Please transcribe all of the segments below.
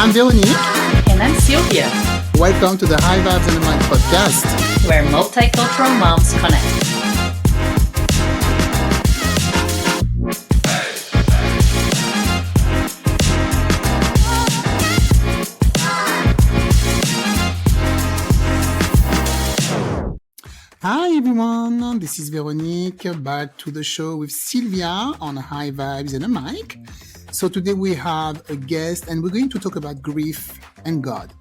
I'm Veronique. And I'm Sylvia. Welcome to the High Vibes and the Mind podcast, where multicultural moms connect. Hi everyone, this is Veronique, back to the show with Sylvia on High Vibes and a Mic. So today we have a guest and we're going to talk about grief and God.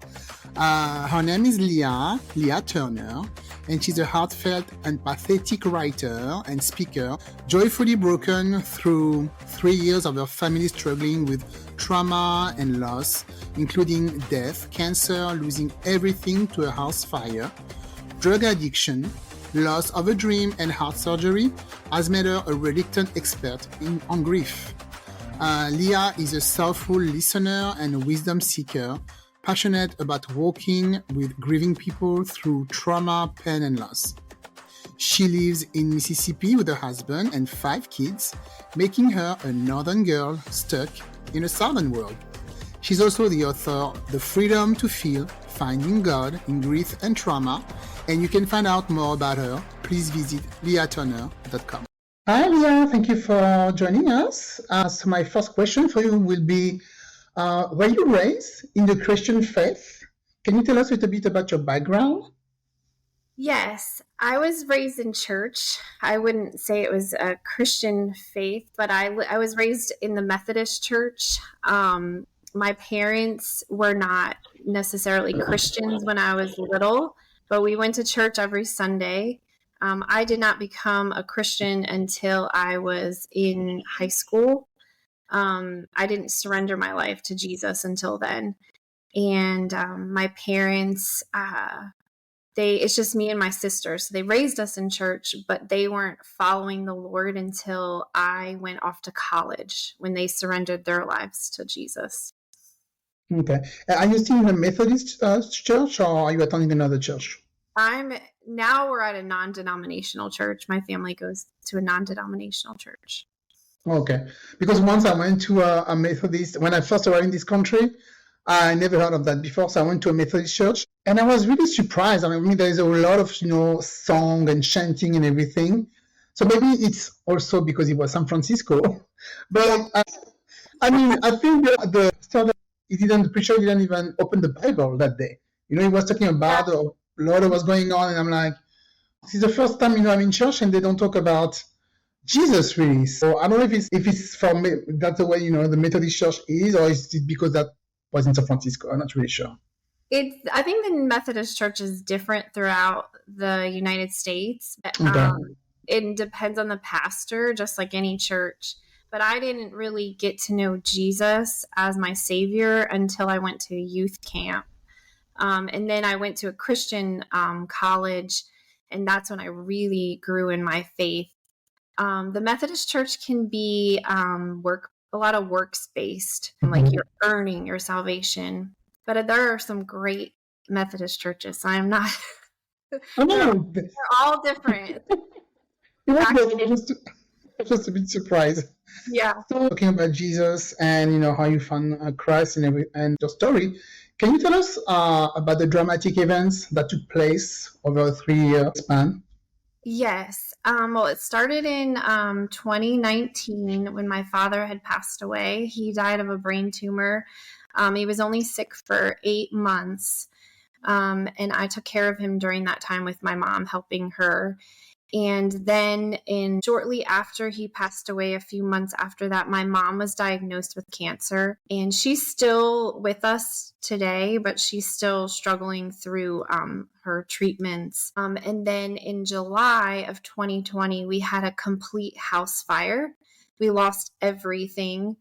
Her name is Lea Turner, and she's a heartfelt and pathetic writer and speaker, joyfully broken through 3 years of her family struggling with trauma and loss, including death, cancer, losing everything to a house fire, drug addiction, loss of a dream, and heart surgery has made her a reluctant expert on grief. Lea is a soulful listener and a wisdom seeker, passionate about working with grieving people through trauma, pain, and loss. She lives in Mississippi with her husband and 5 kids, making her a northern girl stuck in a southern world. She's also the author of The Freedom to Feel, Finding God in Grief and Trauma, and you can find out more about her. Please visit leaturner.com. Hi, Lea. Thank you for joining us. So my first question for you will be, were you raised in the Christian faith? Can you tell us a little bit about your background? Yes, I was raised in church. I wouldn't say it was a Christian faith, but I was raised in the Methodist church. My parents were not necessarily Christians when I was little, but we went to church every Sunday. I did not become a Christian until I was in high school. I didn't surrender my life to Jesus until then. And my parents, it's just me and my sister. So they raised us in church, but they weren't following the Lord until I went off to college when they surrendered their lives to Jesus. Okay. Are you still in a Methodist church, or are you attending another church? Now we're at a non-denominational church. My family goes to a non-denominational church. Okay. Because once I went to a Methodist, when I first arrived in this country, I never heard of that before. So I went to a Methodist church and I was really surprised. I mean, there's a lot of, song and chanting and everything. So maybe it's also because it was San Francisco. But I think the preacher didn't even open the Bible that day. He was talking about a lot of what's going on. And I'm like, this is the first time, I'm in church and they don't talk about Jesus really. So I don't know if it's for me, that's the way, the Methodist church is, or is it because that was in San Francisco? I'm not really sure. I think the Methodist church is different throughout the United States. Okay. It depends on the pastor, just like any church. But I didn't really get to know Jesus as my Savior until I went to youth camp. And then I went to a Christian college, and that's when I really grew in my faith. The Methodist church can be a lot of works-based, like you're earning your salvation. But there are some great Methodist churches. So I'm not. They're all different. Just a bit surprised. Yeah. So talking about Jesus and how you found Christ and your story, can you tell us about the dramatic events that took place over a 3-year span? Yes. Well, it started in 2019 when my father had passed away. He died of a brain tumor. He was only sick for 8 months. And I took care of him during that time with my mom, helping her. And then shortly after he passed away, a few months after that, my mom was diagnosed with cancer. And she's still with us today, but she's still struggling through her treatments. And then in July of 2020, we had a complete house fire. We lost everything.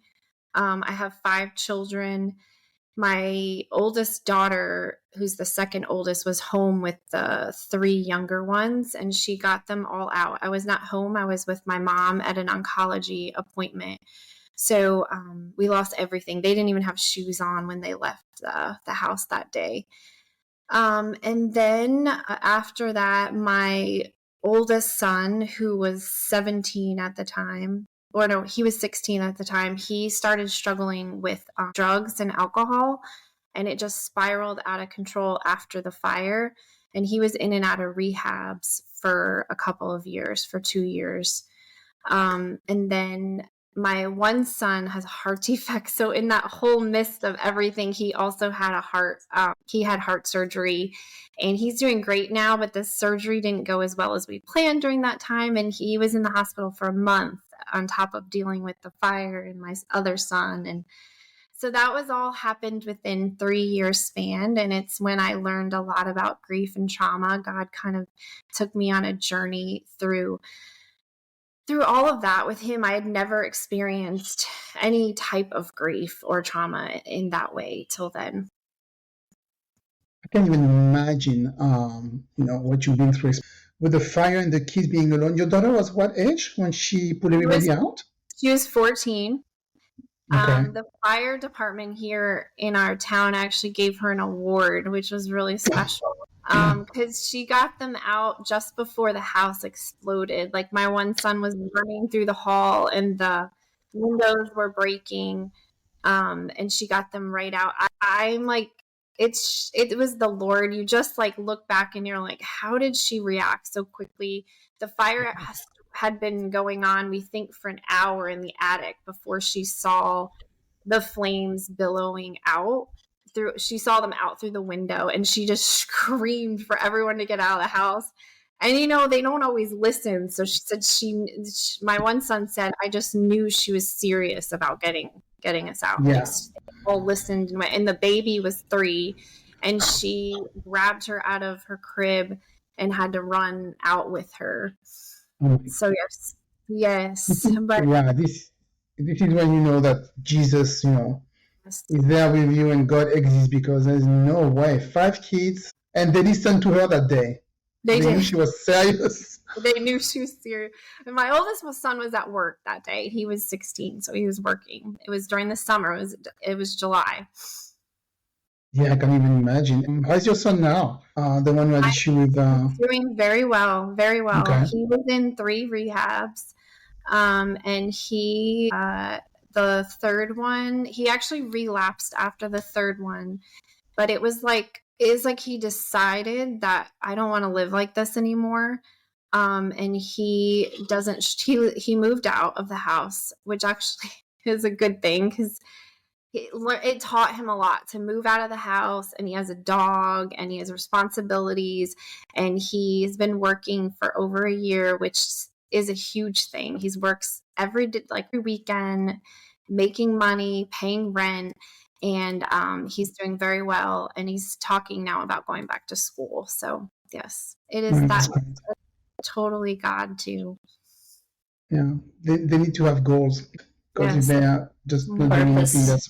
I have 5 children. My oldest daughter, who's the second oldest, was home with the 3 younger ones, and she got them all out. I was not home. I was with my mom at an oncology appointment. So we lost everything. They didn't even have shoes on when they left the house that day. And then after that, my oldest son, who was 17 at the time, he was 16 at the time. He started struggling with drugs and alcohol. and it just spiraled out of control after the fire. And he was in and out of rehabs for a couple of years, for 2 years. And then my one son has a heart defect. So in that whole midst of everything, he also had he had heart surgery, and he's doing great now, but the surgery didn't go as well as we planned during that time. And he was in the hospital for a month on top of dealing with the fire and my other son. And so that was all happened within 3 years span. And it's when I learned a lot about grief and trauma. God kind of took me on a journey through all of that with him. I had never experienced any type of grief or trauma in that way till then. I can't even imagine, what you've been through with the fire and the kids being alone. Your daughter was what age when she put everybody out? She was 14. Okay. The fire department here in our town actually gave her an award, which was really special. Because she got them out just before the house exploded. Like, my one son was running through the hall and the windows were breaking, and she got them right out. I'm like, it was the Lord. You just like look back and you're like, how did she react so quickly? The fire had been going on, we think, for an hour in the attic before she saw the flames billowing out. She saw them out through the window, and she just screamed for everyone to get out of the house. And they don't always listen. So she said my one son said, I just knew she was serious about getting us out. Yeah. Like, all listened, and the baby was 3, and she grabbed her out of her crib and had to run out with her. So yes, but yeah, this is when you know that Jesus, is there with you and God exists, because there's no way. 5 kids, and they listened to her that day. They knew she was serious. They knew she was serious. And my oldest son was at work that day. He was 16, so he was working. It was during the summer. It was July. Yeah, I can even imagine. How's your son now? The one who had issue with... Doing very well, very well. Okay. He was in 3 rehabs, and he... the third one, he actually relapsed after the third one, but it was like he decided that I don't want to live like this anymore. And he moved out of the house, which actually is a good thing, because it taught him a lot to move out of the house, and he has a dog and he has responsibilities, and he's been working for over a year, which is a huge thing. He works every weekend, making money, paying rent, and he's doing very well, and he's talking now about going back to school. So yes, it is that totally God too. Yeah, they need to have goals, because if they are just not doing anything, that's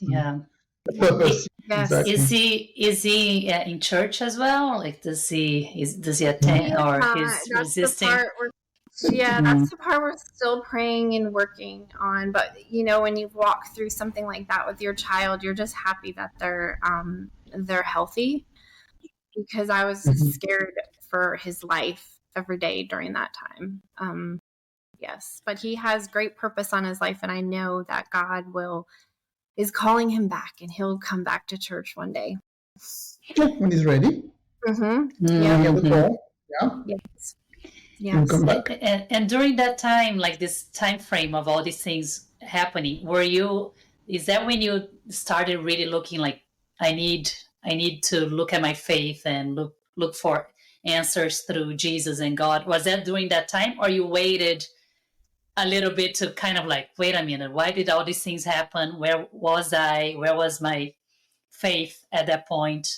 purpose. Yes. Exactly. Is he in church as well? Like, does he attend, or he's resisting? That's the part we're still praying and working on. But when you walk through something like that with your child, you're just happy that they're healthy, because I was scared for his life every day during that time. Yes, but he has great purpose on his life, and I know that God is calling him back, and he'll come back to church one day. When he's ready. Yeah. Yes. Yes. Come back. And during that time, like this time frame of all these things happening, is that when you started really looking like, I need to look at my faith and look for answers through Jesus and God? Was that during that time, or you waited a little bit to kind of like, wait a minute, why did all these things happen? Where was I? Where was my faith at that point?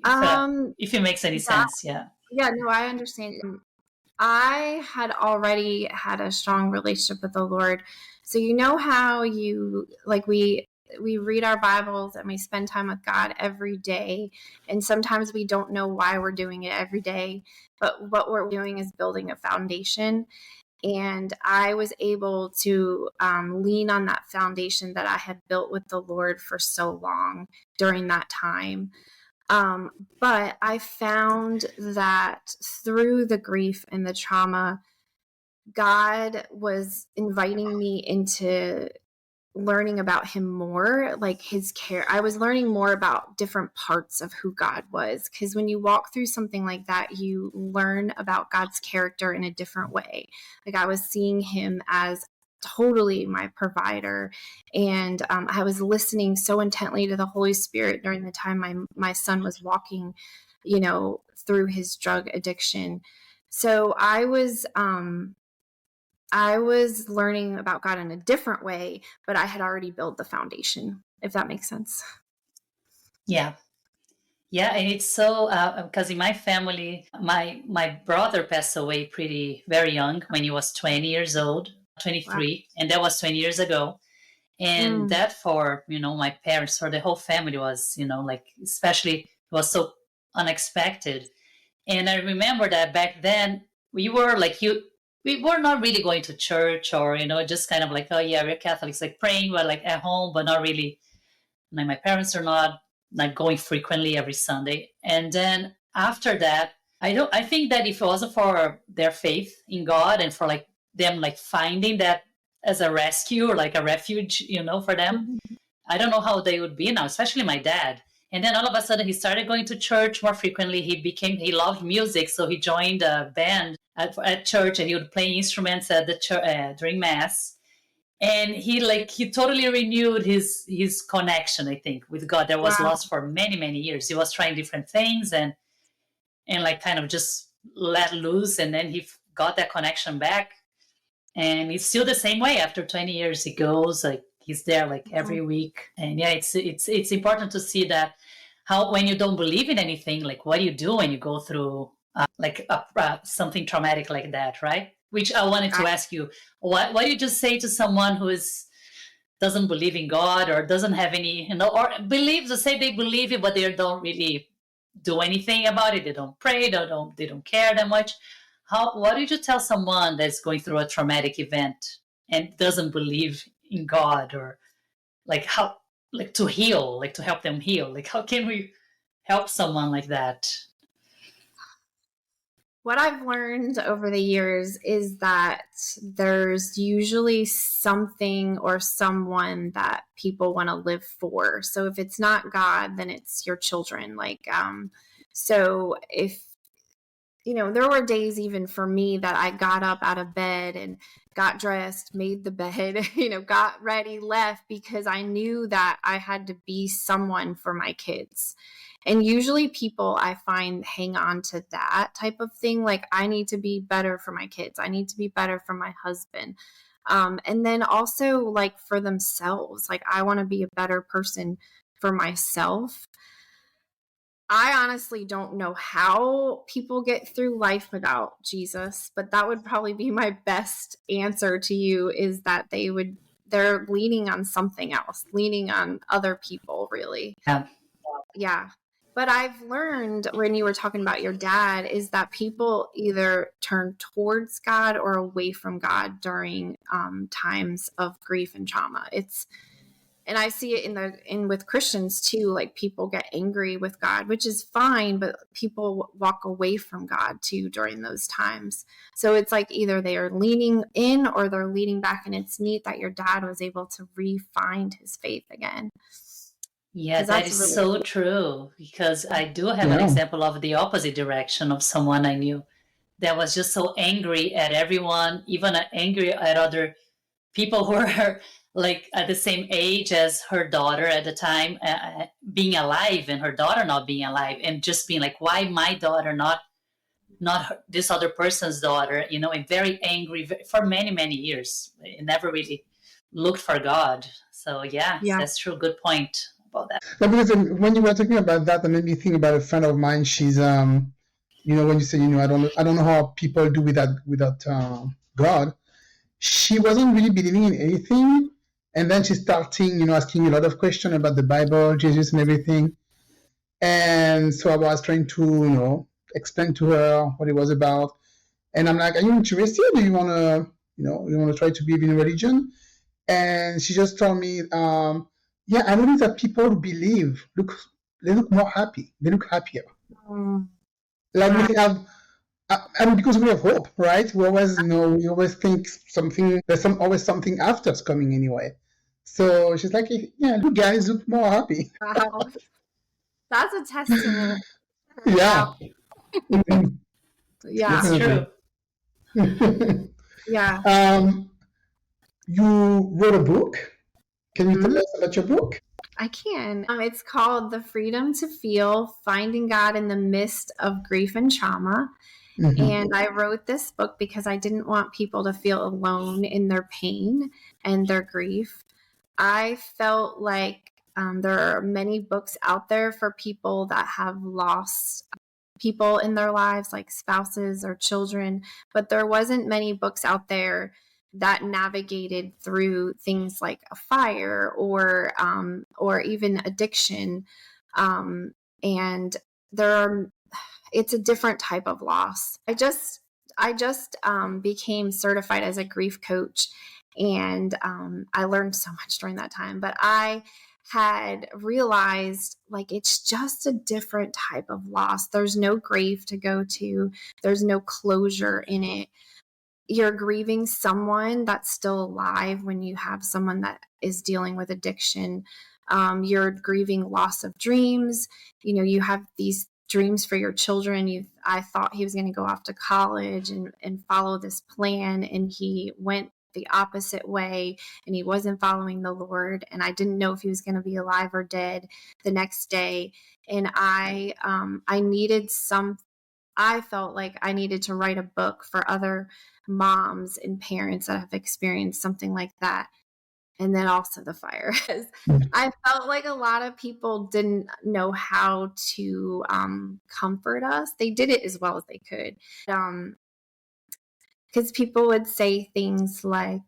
If it makes any sense, yeah. Yeah, no, I understand. I had already had a strong relationship with the Lord. So how we read our Bibles and we spend time with God every day. And sometimes we don't know why we're doing it every day, but what we're doing is building a foundation. And I was able to lean on that foundation that I had built with the Lord for so long during that time. But I found that through the grief and the trauma, God was inviting me into learning about him more, like his care. I was learning more about different parts of who God was, because when you walk through something like that, you learn about God's character in a different way. Like I was seeing him as totally my provider, and I was listening so intently to the Holy Spirit during the time my son was walking, through his drug addiction. So I was learning about God in a different way, but I had already built the foundation, if that makes sense. Yeah. Yeah, and it's so because in my family, my brother passed away very young when he was 20 years old, 23, wow. And that was 20 years ago. And that for, my parents, for the whole family was, especially it was so unexpected. And I remember that back then we were we were not really going to church or, just kind of like, oh yeah, we're Catholics, like praying, but like at home, but not really. Like my parents are not like going frequently every Sunday. And then after that, I think that if it wasn't for their faith in God and for like them like finding that as a rescue or like a refuge, for them, I don't know how they would be now, especially my dad. And then all of a sudden he started going to church more frequently. He loved music. So he joined a band at church, and he would play instruments at the church during mass. And he totally renewed his connection, I think, with God that was lost for many, many years. He was trying different things and like kind of just let loose. And then he got that connection back. And he's still the same way after 20 years. He goes, like, he's there like every week. And yeah, it's important to see that how, when you don't believe in anything, like what do you do when you go through something traumatic like that, right? Which I wanted to ask you, what do you just say to someone who doesn't believe in God or doesn't have any, or say they believe it, but they don't really do anything about it. They don't pray, they don't care that much. What did you tell someone that's going through a traumatic event and doesn't believe in God, or like how, like to heal, like to help them heal? Like how can we help someone like that? What I've learned over the years is that there's usually something or someone that people want to live for. So if it's not God, then it's your children. So if, there were days even for me that I got up out of bed and got dressed, made the bed, got ready, left, because I knew that I had to be someone for my kids. And usually people, I find, hang on to that type of thing. Like, I need to be better for my kids. I need to be better for my husband. And then also like for themselves, like I want to be a better person for myself. I honestly don't know how people get through life without Jesus, but that would probably be my best answer to you, is that they're leaning on something else, leaning on other people, really. Yeah. But I've learned, when you were talking about your dad, is that people either turn towards God or away from God during times of grief and trauma. And I see it with Christians too. Like, people get angry with God, which is fine, but people walk away from God too during those times. So it's like either they are leaning in or they're leaning back. And it's neat that your dad was able to re-find his faith again. Yeah, that is really so true, because I do have an example of the opposite direction of someone I knew that was just so angry at everyone, even angry at other people who were like at the same age as her daughter at the time, being alive, and her daughter not being alive, and just being like, why my daughter, not this other person's daughter, and very angry for many, many years. It never really looked for God. So yeah. That's true. Good point about that. No, because when you were talking about that, that made me think about a friend of mine. She's when you say, I don't know how people do without God. She wasn't really believing in anything, and then she started asking a lot of questions about the Bible, Jesus, and everything. And so I was trying to explain to her what it was about, and I'm like, are you interested? Do you want to try to believe in religion? And she just told me, yeah, I noticed that people who believe they look more happy. They look happier. Like we have, because we have hope, right? We always think there's always something after it's coming anyway. So she's like, yeah, you guys look more happy. Wow. That's a testament. Wow. Yeah. Mhm. Yeah. It's true. Definitely. Yeah. um, you wrote a book. Can you tell Mhm. us about your book? I can. It's called The Freedom to Feel Finding God in the Midst of Grief and Trauma. Mhm. And I wrote this book because I didn't want people to feel alone in their pain and their grief. I felt like there are many books out there for people that have lost people in their lives, like spouses or children, but there wasn't many books out there that navigated through things like a fire or even addiction. Um, and there are it's a different type of loss. I just became certified as a grief coach, and I learned so much during that time. But I had realized like it's just a different type of loss. There's no grave to go to. There's no closure in it. You're grieving someone that's still alive when you have someone that is dealing with addiction. You're grieving loss of dreams. You know, you have these dreams for your children. I thought he was going to go off to college and follow this plan, and he went the opposite way, and he wasn't following the Lord, and I didn't know if he was going to be alive or dead the next day. And I felt like I needed to write a book for other moms and parents that have experienced something like that. And then also the fire. I felt like a lot of people didn't know how to comfort us. They did it as well as they could. Because people would say things like,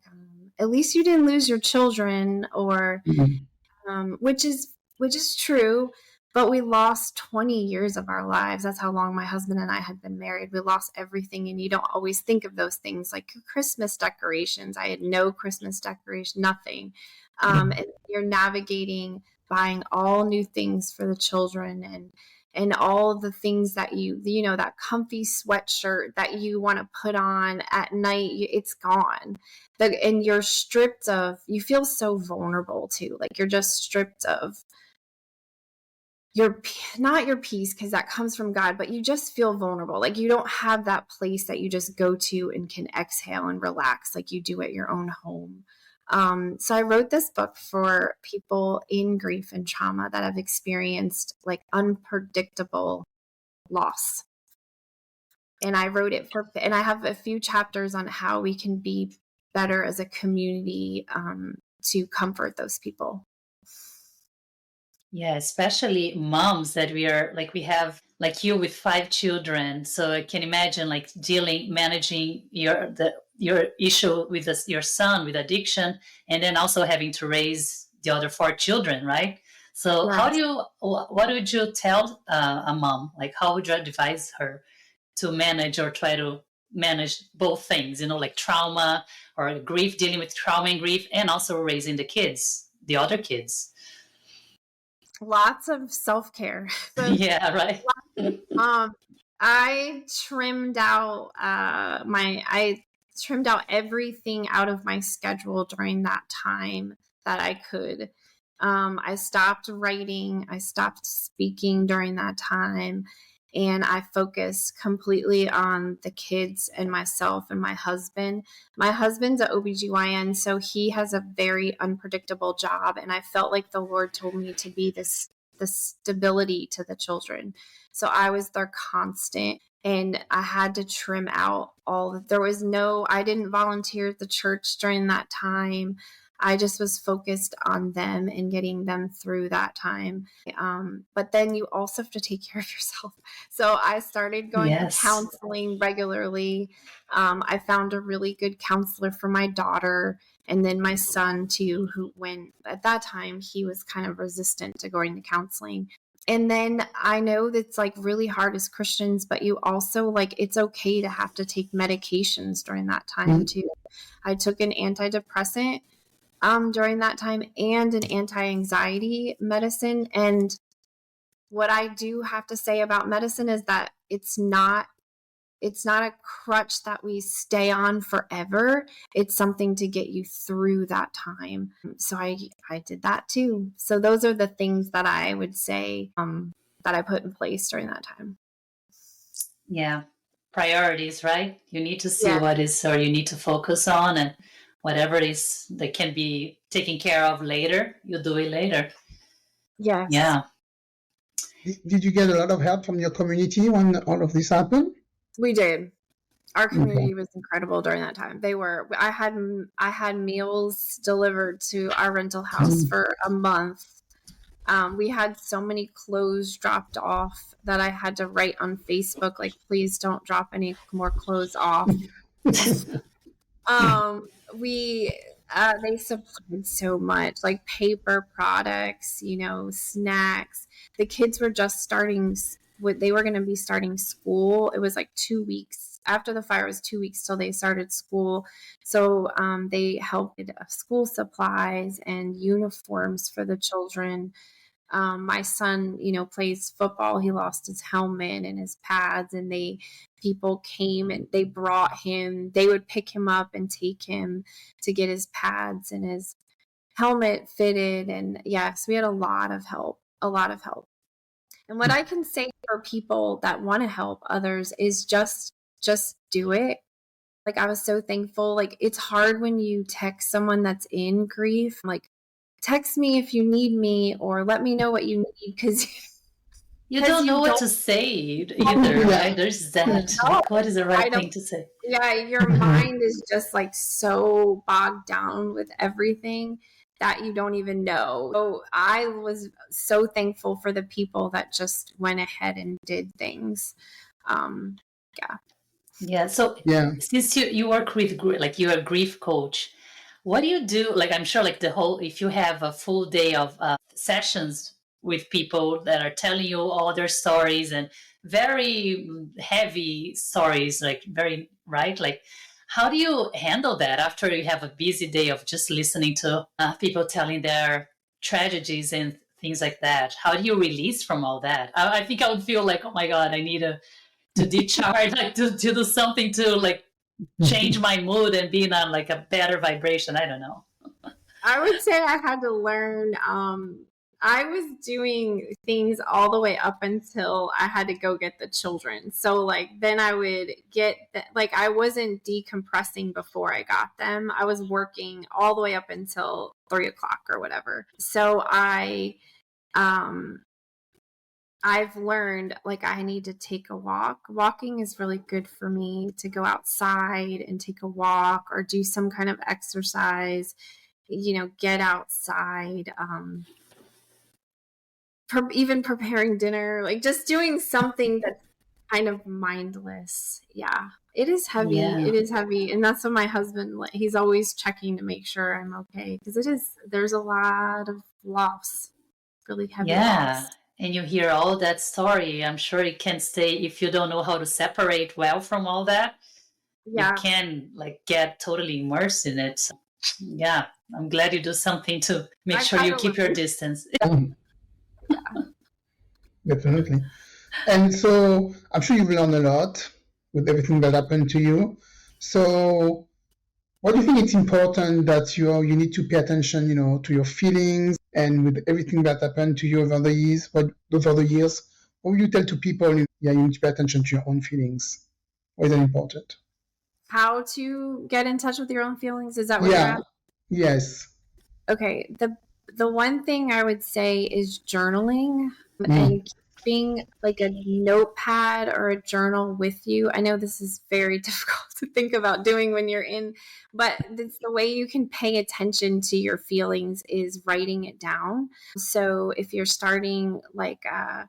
at least you didn't lose your children, or Mhm. which is true, but we lost 20 years of our lives. That's how long my husband and I had been married. We lost everything, and you don't always think of those things like Christmas decorations. I had no Christmas decoration, nothing. And you're navigating buying all new things for the children, and all the things that that comfy sweatshirt that you want to put on at night, it's gone. And you feel so vulnerable too. Like you're just stripped of not your peace, because that comes from God, but you just feel vulnerable. Like you don't have that place that you just go to and can exhale and relax like you do at your own home. So I wrote this book for people in grief and trauma that have experienced like unpredictable loss. And I have a few chapters on how we can be better as a community to comfort those people. Yeah, especially moms that we have like you with 5 children. So I can imagine like managing your issue with your son with addiction, and then also having to raise the other 4 children, right? So Yes. what would you tell a mom? Like how would you advise her to manage or try to manage both things, like trauma or grief, dealing with trauma and grief, and also raising the other kids? Lots of self-care. So, Yeah, right. um, I trimmed out everything out of my schedule during that time that I could. I stopped writing, I stopped speaking during that time, and I focused completely on the kids and myself and my husband. My husband's an OBGYN, so he has a very unpredictable job, and I felt like the Lord told me to be the stability to the children. So I was their constant, and I had to trim out I didn't volunteer at the church during that time. I just was focused on them and getting them through that time. But then you also have to take care of yourself. So I started going to Yes. counseling regularly. I found a really good counselor for my daughter, and then my son too, who, when at that time, he was kind of resistant to going to counseling. And then I know that's like really hard as Christians, but you also like, it's okay to have to take medications during that time too. I took an antidepressant during that time, and an anti-anxiety medicine. And what I do have to say about medicine is that it's not it's not a crutch that we stay on forever. It's something to get you through that time. So I did that too. So those are the things that I would say that I put in place during that time. Yeah. Priorities, right? You need to see Yeah. what is, or you need to focus on, and whatever it is that can be taken care of later, you do it later. Yes. Yeah. Did you get a lot of help from your community when all of this happened? We did. Our community was incredible during that time. I had meals delivered to our rental house for a month. We had so many clothes dropped off that I had to write on Facebook, like, please don't drop any more clothes off. They supplied so much, like paper products, snacks. The kids were just starting they were going to be starting school. It was like 2 weeks after the fire. It was 2 weeks till they started school. So they helped with school supplies and uniforms for the children. My son, plays football. He lost his helmet and his pads, and people came and they brought him. They would pick him up and take him to get his pads and his helmet fitted. And yes, we had a lot of help. And what I can say for people that want to help others is just do it. Like, I was so thankful. Like, it's hard when you text someone that's in grief, like, text me if you need me, or let me know what you need, because you don't know what to say either, right? There's that. Like, what is the right thing to say? Yeah, your mind is just like so bogged down with everything that you don't even know. So I was so thankful for the people that just went ahead and did things. Yeah. So since you work with, like, you're a grief coach, what do you do? Like, I'm sure, like, if you have a full day of sessions with people that are telling you all their stories, and very heavy stories, like, very, right? Like, how do you handle that after you have a busy day of just listening to people telling their tragedies and things like that? How do you release from all that? I think I would feel like, oh my God, I need to decharge, like, to do something to, like, change my mood and be on, like, a better vibration. I don't know. I would say I had to learn. I was doing things all the way up until I had to go get the children. So, like, then I would I wasn't decompressing before I got them. I was working all the way up until 3:00 or whatever. So I've learned, like, I need to take a walk. Walking is really good for me, to go outside and take a walk or do some kind of exercise, get outside, even preparing dinner, like, just doing something that's kind of mindless. Yeah, it is heavy. Yeah. It is heavy. And that's what my husband, he's always checking to make sure I'm okay, because there's a lot of loss, really heavy loss. And you hear all that story. I'm sure it can stay, if you don't know how to separate well from all that. You can, like, get totally immersed in it. So, yeah, I'm glad you do something to make sure you keep your distance. Definitely. And so I'm sure you've learned a lot with everything that happened to you. So what do you think it's important that you need to pay attention, to your feelings, and with everything that happened to you over the years? What would you tell to people? You need to pay attention to your own feelings. Why is that important? How to get in touch with your own feelings? Is that what you're asking? Yes. Okay. The one thing I would say is journaling and keeping, like, a notepad or a journal with you. I know this is very difficult to think about doing when you're in, but it's the way you can pay attention to your feelings is writing it down. So if you're starting, like a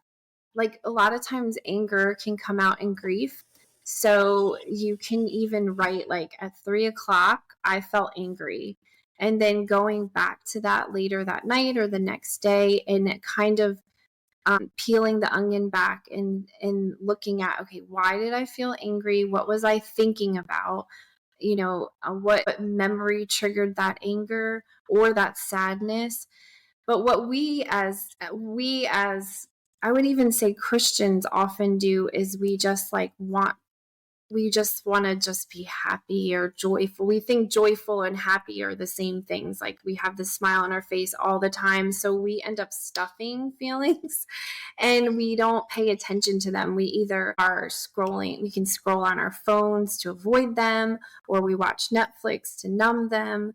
lot of times anger can come out in grief. So you can even write, like, at 3:00, I felt angry. And then going back to that later that night or the next day, and kind of peeling the onion back and looking at, okay, why did I feel angry? What was I thinking about? What memory triggered that anger or that sadness? But what we as I would even say Christians often do is we just, like, want we just want to just be happy or joyful. We think joyful and happy are the same things. Like we have the smile on our face all the time. So we end up stuffing feelings and we don't pay attention to them. We either are scrolling, we can scroll on our phones to avoid them, or we watch Netflix to numb them.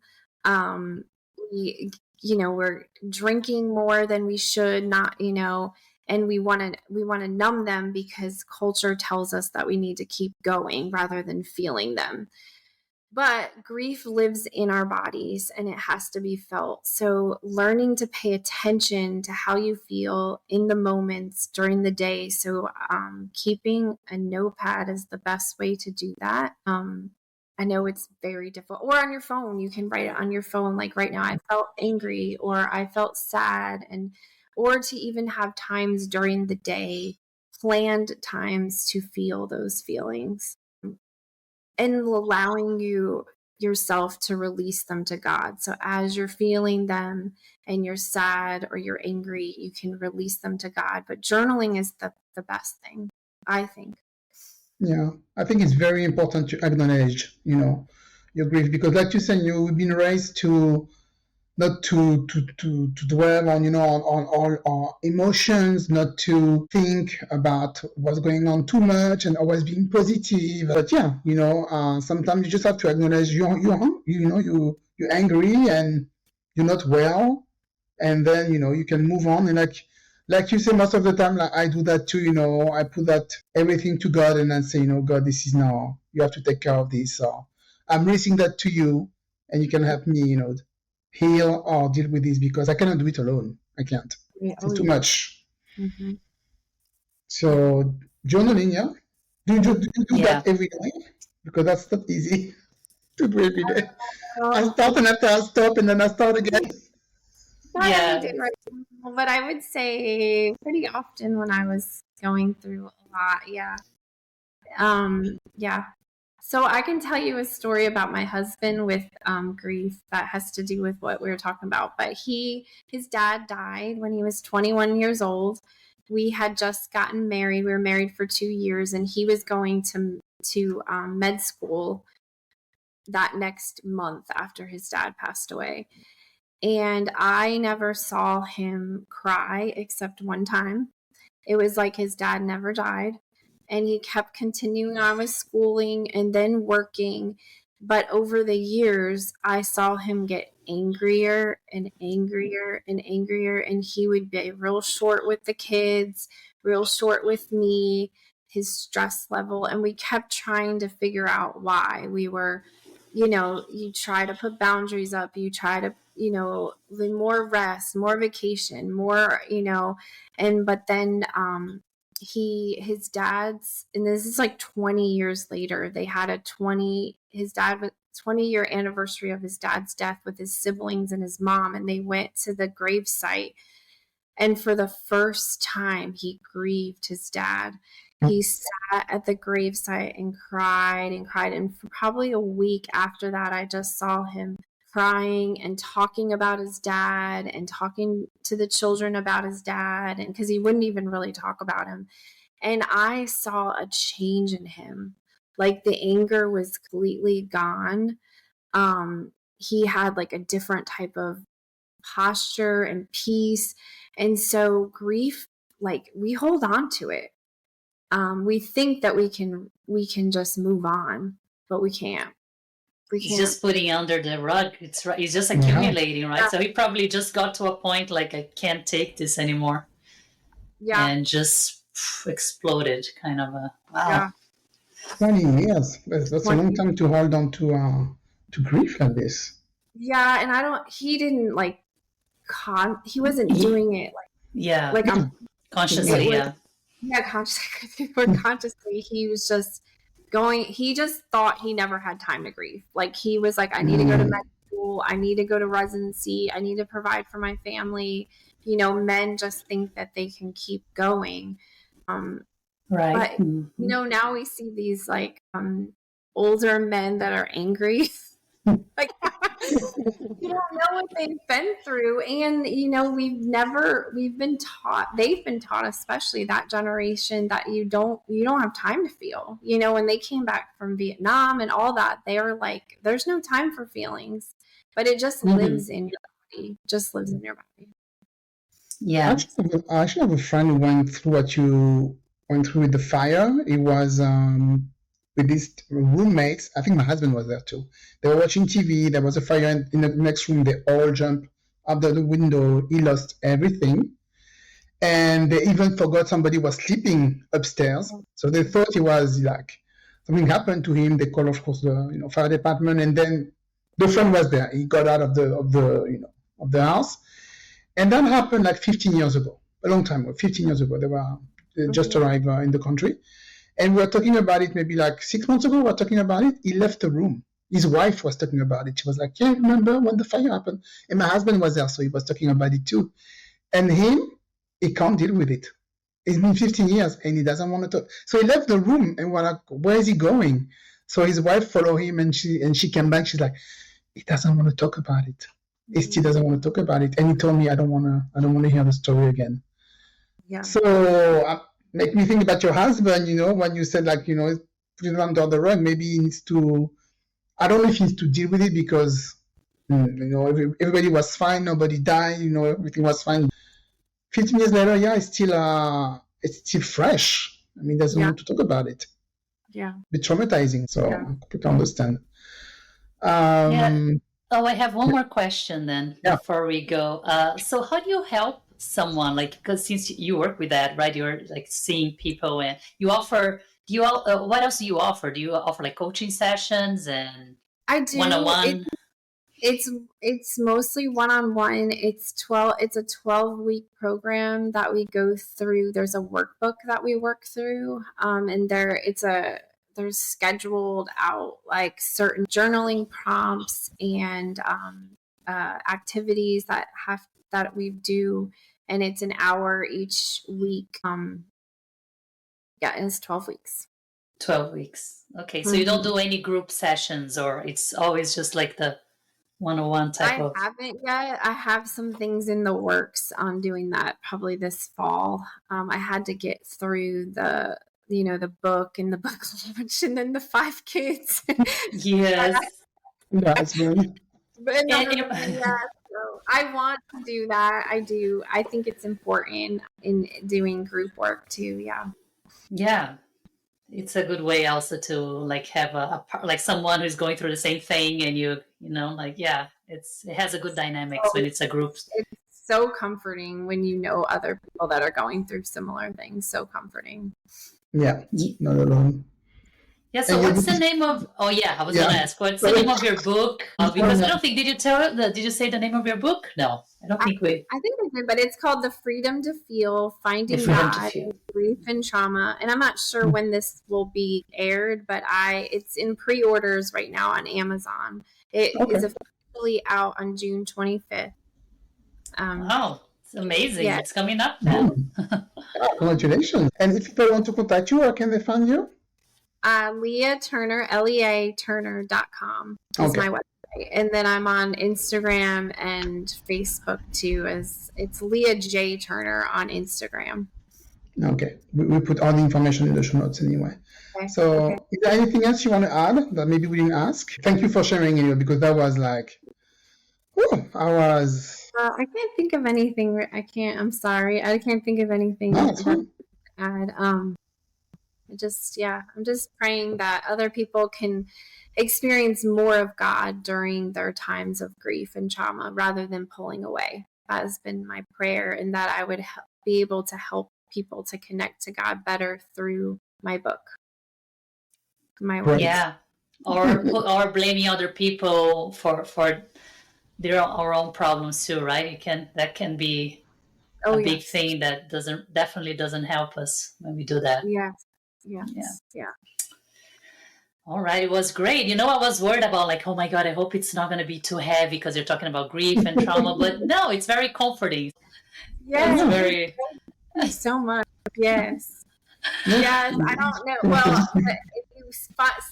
We, we're drinking more than we should, not, and we want to numb them because culture tells us that we need to keep going rather than feeling them. But grief lives in our bodies and it has to be felt. So learning to pay attention to how you feel in the moments during the day. So keeping a notepad is the best way to do that. I know it's very difficult. Or on your phone, you can write it on your phone. Like right now, I felt angry or I felt sad, or to even have times during the day, planned times to feel those feelings and allowing yourself to release them to God. So as you're feeling them and you're sad or you're angry, you can release them to God. But journaling is the best thing, I think. Yeah, I think it's very important to acknowledge, your grief, because like you said, we've been raised to not to dwell on, on all our emotions, not to think about what's going on too much and always being positive. But yeah, sometimes you just have to acknowledge you're angry and you're not well, and then you can move on. And like you say, most of the time, like I do that too. I put that everything to God and then say, God, this is now, you have to take care of this. So I'm releasing that to you, and you can help me, heal or deal with this, because I cannot do it alone. I can't. It's too much. Mm-hmm. So journaling, yeah. Do you do that every day? Because that's not easy to do every day. I start and after I stop and then I start again. Not every day, right? But I would say pretty often when I was going through a lot. Yeah. Yeah. So I can tell you a story about my husband with grief that has to do with what we were talking about. But his dad died when he was 21 years old. We had just gotten married. We were married for 2 years, and he was going to med school that next month after his dad passed away. And I never saw him cry except one time. It was like his dad never died. And he kept continuing on with schooling and then working. But over the years, I saw him get angrier and angrier and angrier. And he would be real short with the kids, real short with me, his stress level. And we kept trying to figure out why. We were, you try to put boundaries up. You try to, more rest, more vacation, more, but then his dad's, and this is like 20 years later, they had his dad was 20-year anniversary of his dad's death with his siblings and his mom, and they went to the gravesite, and for the first time he grieved his dad. He sat at the gravesite and cried, and for probably a week after that, I just saw him crying and talking about his dad and talking to the children about his dad, and because he wouldn't even really talk about him. And I saw a change in him. Like the anger was completely gone. He had like a different type of posture and peace. And so grief, like we hold on to it. We think that we can just move on, but we can't. He's just putting under the rug. He's just accumulating, right? So he probably just got to a point like, I can't take this anymore. Yeah. And just exploded, kind of a wow. Yeah. 20 years. That's a long time to hold on to grief like this. Yeah, and he didn't like he wasn't doing it like consciously, consciously. He was just he just thought he never had time to grieve. Like he was like, I need to go to med school, I need to go to residency, I need to provide for my family. Men just think that they can keep going. Right. But now we see these like older men that are angry. Like You don't know what they've been through. And, they've been taught, especially that generation, that you don't have time to feel. When they came back from Vietnam and all that, they were like, there's no time for feelings, but it just lives in your body, Yeah. I actually have a friend who went through what you went through with the fire. It was with these roommates. I think my husband was there too. They were watching TV. There was a fire in the next room. They all jumped out the window. He lost everything. And they even forgot somebody was sleeping upstairs. So they thought it was like something happened to him. They called, of course, the fire department. And then the friend was there. He got out of the house. And that happened like 15 years ago, a long time ago, 15 years ago. They just arrived in the country. And we were talking about it maybe like 6 months ago. We were talking about it. He left the room. His wife was talking about it. She was like, yeah, remember when the fire happened? And my husband was there, so he was talking about it too. And he can't deal with it. It's been 15 years and he doesn't want to talk. So he left the room and we're like, where is he going? So his wife followed him and she came back. She's like, he doesn't want to talk about it. He still doesn't want to talk about it. And he told me, I don't want to hear the story again. Yeah. So make me think about your husband, when you said like, put it under the rug, maybe he needs to, I don't know if he needs to deal with it because, everybody was fine. Nobody died, everything was fine. 15 years later, yeah, it's still fresh. I mean, there's no need to talk about it. Yeah. A bit traumatizing. So I completely understand. Oh, I have one more question then before we go. So how do you help someone, because since you work with that, right? You're like seeing people and you offer, what else do you offer? Do you offer like coaching sessions and I do. One-on-one? It's mostly one-on-one. It's a 12-week program that we go through. There's a workbook that we work through. And there's scheduled out like certain journaling prompts and activities that we do, and it's an hour each week. And it's 12 weeks. 12 weeks. Okay, so you don't do any group sessions, or it's always just like the one-on-one type of? I haven't yet. I have some things in the works on doing that probably this fall. I had to get through the book and the book launch and then the 5 kids. Yes. That's good. So I want to do that. I do. I think it's important in doing group work too. Yeah. Yeah. It's a good way also to like have like someone who's going through the same thing, and it has a good dynamics when it's a group. It's so comforting when you know other people that are going through similar things. So comforting. Yeah, not alone. Yeah, so what's the name of, I was going to ask, what's the name of your book? Because I don't think, did you say the name of your book? No, I don't think we. I think I did, but it's called The Freedom to Feel, Finding God, Grief and Trauma. And I'm not sure when this will be aired, but it's in pre-orders right now on Amazon. It is officially out on June 25th. Wow, it's amazing. Yeah. It's coming up now. Congratulations. And if people want to contact you, where can they find you? Lea Turner, leaturner.com is my website. And then I'm on Instagram and Facebook too, it's Lea J. Turner on Instagram. Okay. We put all the information in the show notes anyway. Okay. So is there anything else you want to add that maybe we didn't ask? Thank you for sharing it, because that was like, I can't think of anything. I'm sorry. I can't think of anything to add. I'm just praying that other people can experience more of God during their times of grief and trauma rather than pulling away. That has been my prayer, and that I would be able to help people to connect to God better through my book. My work. Yeah. Or blaming other people for our own problems too, right? That can be a big thing that definitely doesn't help us when we do that. Yeah. All right, it was great. I was worried about like, oh my God, I hope it's not going to be too heavy because you're talking about grief and trauma, but no, it's very comforting. Yes, thank you so much. Yes. Yes, I don't know. Well, if you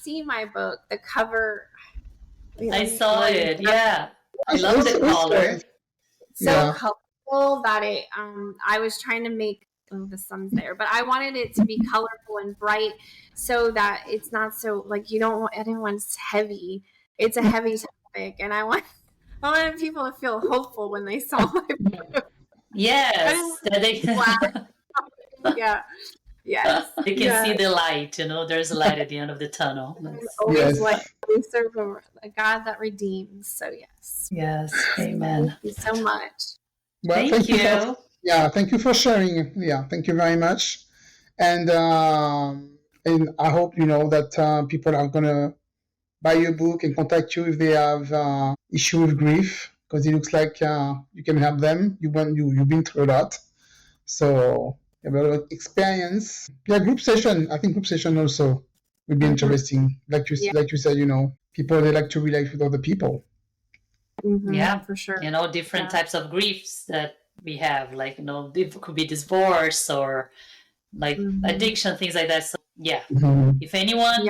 see my book, the cover. I saw it. Yeah. I love the color. So colorful that it I was trying to make the sun's there, but I wanted it to be colorful and bright so that it's not so like you don't want anyone's heavy. It's a heavy topic, and I wanted people to feel hopeful when they saw my book. Yes. Yeah. Yes. They can see the light, there's a light at the end of the tunnel. Always like we serve a God that redeems. So yes. Yes. Amen. Thank you so much. Well, thank you. Thank you for sharing. Yeah, thank you very much. And I hope that people are gonna buy your book and contact you if they have issue with grief, because it looks like you can help them. You've been through a lot, so you have a lot of experience. Yeah, group session. I think group session also would be interesting. Like you said, people they like to relate with other people. Mm-hmm, yeah, for sure. Different types of griefs that we have, like it could be divorce or like addiction, things like that. So if anyone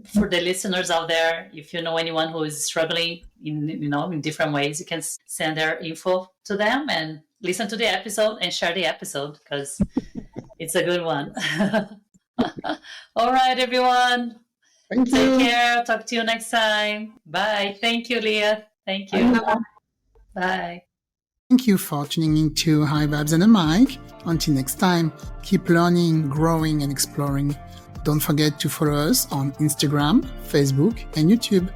for the listeners out there, if you know anyone who is struggling in different ways, you can send their info to them and listen to the episode and share the episode because it's a good one. All right, everyone. Thank you. Take care. Talk to you next time. Bye. Thank you, Lea. Thank you. Bye. Thank you for tuning in to High Vibes and a Mic. Until next time, keep learning, growing, and exploring. Don't forget to follow us on Instagram, Facebook, and YouTube.